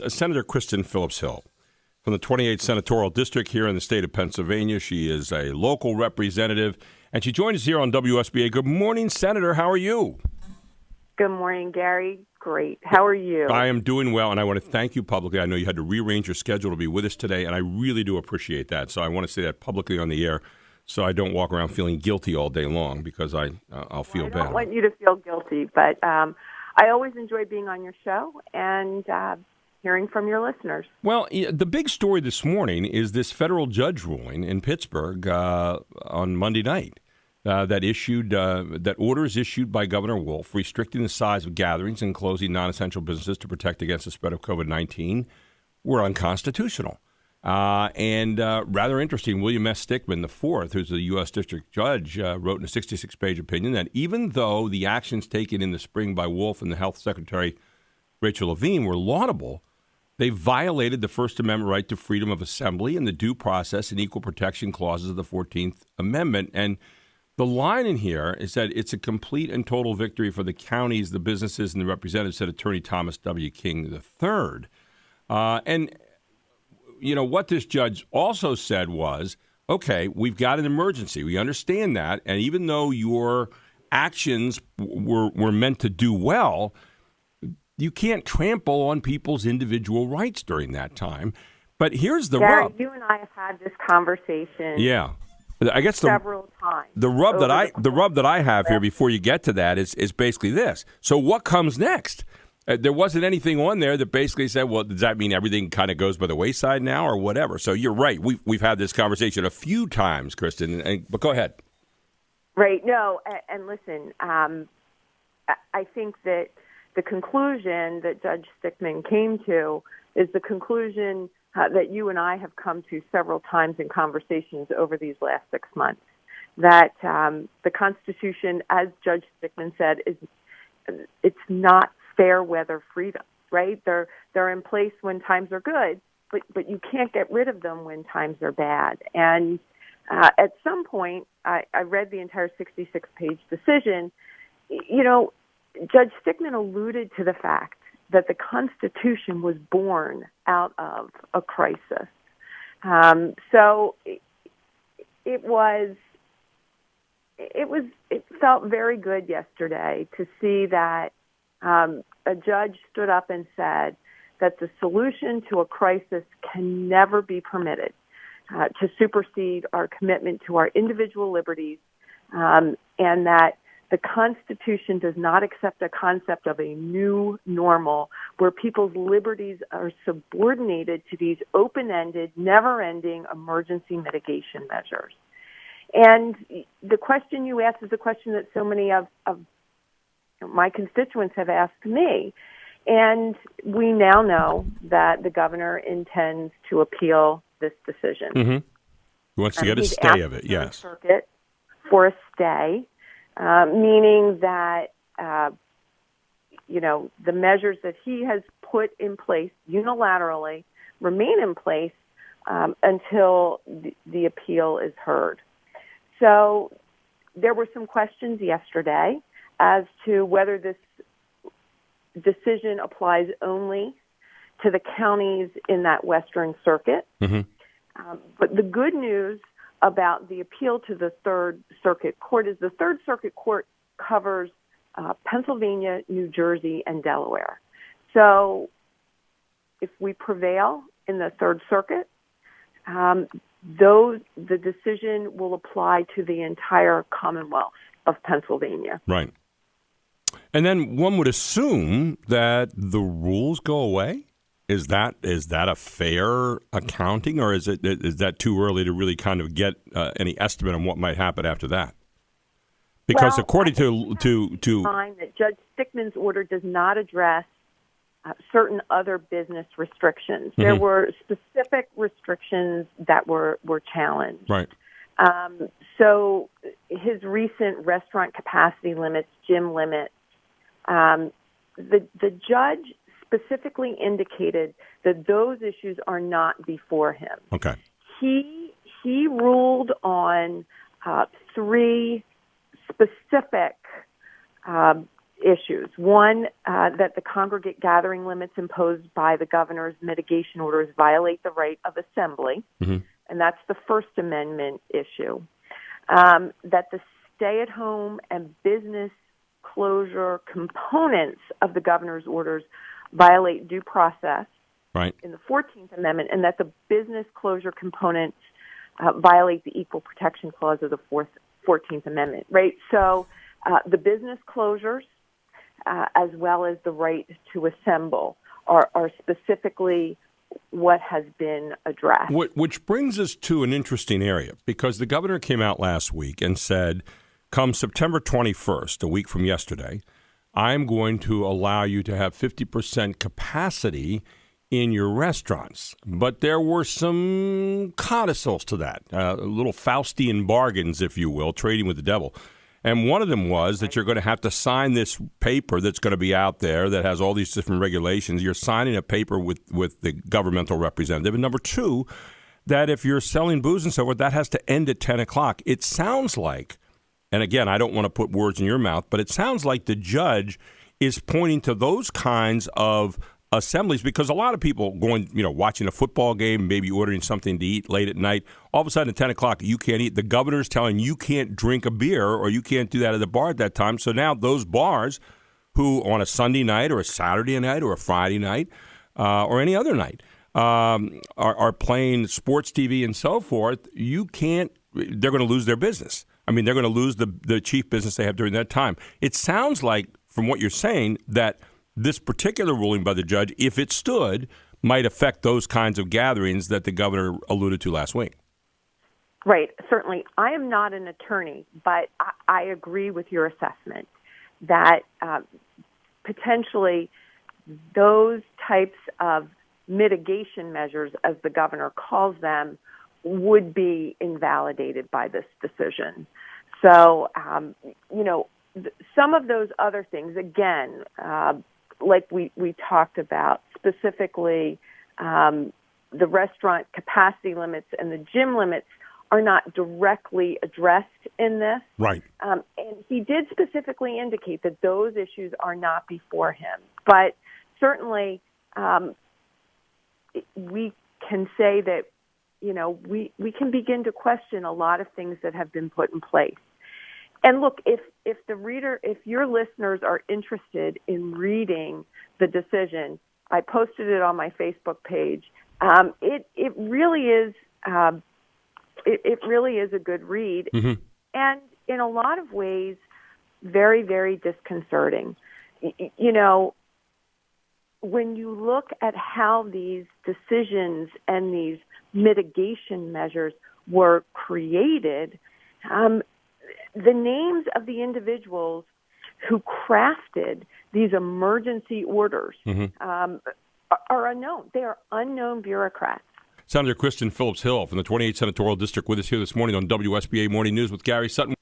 Senator Kristin Phillips-Hill from the 28th Senatorial District here in the state of Pennsylvania. She is a local representative, and she joins us here on WSBA. Good morning, Senator. How are you? Good morning, Gary. Great. How are you? I am doing well, and I want to thank you publicly. I know you had to rearrange your schedule to be with us today, and I really do appreciate that. So I want to say that publicly on the air so I don't walk around feeling guilty all day long because I'll feel bad. I don't want you to feel guilty, but I always enjoy being on your show and hearing from your listeners. Well, the big story this morning is this federal judge ruling in Pittsburgh on Monday night that orders issued by Governor Wolf restricting the size of gatherings and closing non-essential businesses to protect against the spread of COVID-19 were unconstitutional. And rather interesting, William S. Stickman IV, who's a U.S. District Judge, wrote in a 66-page opinion that even though the actions taken in the spring by Wolf and the Health Secretary Rachel Levine were laudable, they violated the First Amendment right to freedom of assembly and the due process and equal protection clauses of the 14th Amendment. And the line in here is that it's a complete and total victory for the counties, the businesses, and the representatives, said Attorney Thomas W. King III. And, you know, what this judge also said was, okay, we've got an emergency. We understand that. And even though your actions were meant to do well, you can't trample on people's individual rights during that time. But here's the Gary, rub. you and I have had this conversation. Yeah. I guess several times. The rub that I have here before you get to that is basically this. So what comes next? There wasn't anything on there that basically said, well, does that mean everything kind of goes by the wayside now or whatever? So you're right. We've had this conversation a few times, Kristin, but go ahead. Right. No, and listen, I think that the conclusion that Judge Stickman came to is the conclusion that you and I have come to several times in conversations over these last 6 months, that the Constitution, as Judge Stickman said, it's not fair weather freedom, right? They're in place when times are good, but you can't get rid of them when times are bad. And at some point, I read the entire 66-page decision. You know, Judge Stickman alluded to the fact that the Constitution was born out of a crisis. So it felt very good yesterday to see that a judge stood up and said that the solution to a crisis can never be permitted to supersede our commitment to our individual liberties, and that the Constitution does not accept a concept of a new normal where people's liberties are subordinated to these open-ended, never-ending emergency mitigation measures. And the question you asked is a question that so many of my constituents have asked me. And we now know that the governor intends to appeal this decision. Mm-hmm. He wants to get a stay of it, yes. Circuit for a stay. Meaning that, the measures that he has put in place unilaterally remain in place until the appeal is heard. So there were some questions yesterday as to whether this decision applies only to the counties in that Western Circuit. Mm-hmm. But the good news about the appeal to the Third Circuit Court is the Third Circuit Court covers Pennsylvania, New Jersey, and Delaware. So if we prevail in the Third Circuit, the decision will apply to the entire Commonwealth of Pennsylvania. Right. And then one would assume that the rules go away. Is that a fair accounting, or is that too early to really kind of get any estimate on what might happen after that? Because according to that Judge Stickman's order does not address certain other business restrictions. Mm-hmm. There were specific restrictions that were challenged. Right. So his recent restaurant capacity limits, gym limits, the judge specifically indicated that those issues are not before him. Okay. He ruled on three specific issues. One, that the congregate gathering limits imposed by the governor's mitigation orders violate the right of assembly, and that's the First Amendment issue. That the stay-at-home and business closure components of the governor's orders violate due process in the 14th Amendment, and that the business closure components violate the Equal Protection Clause of the 14th Amendment, right? So the business closures, as well as the right to assemble, are specifically what has been addressed. Which brings us to an interesting area, because the governor came out last week and said, come September 21st, a week from yesterday, I'm going to allow you to have 50% capacity in your restaurants. But there were some codicils to that, little Faustian bargains, if you will, trading with the devil. And one of them was that you're going to have to sign this paper that's going to be out there that has all these different regulations. You're signing a paper with the governmental representative. And number two, that if you're selling booze and so forth, that has to end at 10 o'clock. It sounds like, and again, I don't want to put words in your mouth, but it sounds like the judge is pointing to those kinds of assemblies, because a lot of people going, watching a football game, maybe ordering something to eat late at night, all of a sudden at 10 o'clock, you can't eat. The governor's telling you can't drink a beer or you can't do that at the bar at that time. So now those bars who on a Sunday night or a Saturday night or a Friday night or any other night are playing sports TV and so forth, they're going to lose their business. I mean, they're going to lose the chief business they have during that time. It sounds like, from what you're saying, that this particular ruling by the judge, if it stood, might affect those kinds of gatherings that the governor alluded to last week. Right. Certainly. I am not an attorney, but I agree with your assessment that potentially those types of mitigation measures, as the governor calls them, would be invalidated by this decision. So, some of those other things, again, like we talked about, specifically the restaurant capacity limits and the gym limits are not directly addressed in this. Right. And he did specifically indicate that those issues are not before him. But certainly we can say that, we can begin to question a lot of things that have been put in place. And look, if your listeners are interested in reading the decision, I posted it on my Facebook page. It really is a good read, and in a lot of ways, very, very disconcerting. When you look at how these decisions and these mitigation measures were created, the names of the individuals who crafted these emergency orders are unknown. They are unknown bureaucrats. Senator Kristin Phillips-Hill from the 28th Senatorial District with us here this morning on WSBA Morning News with Gary Sutton.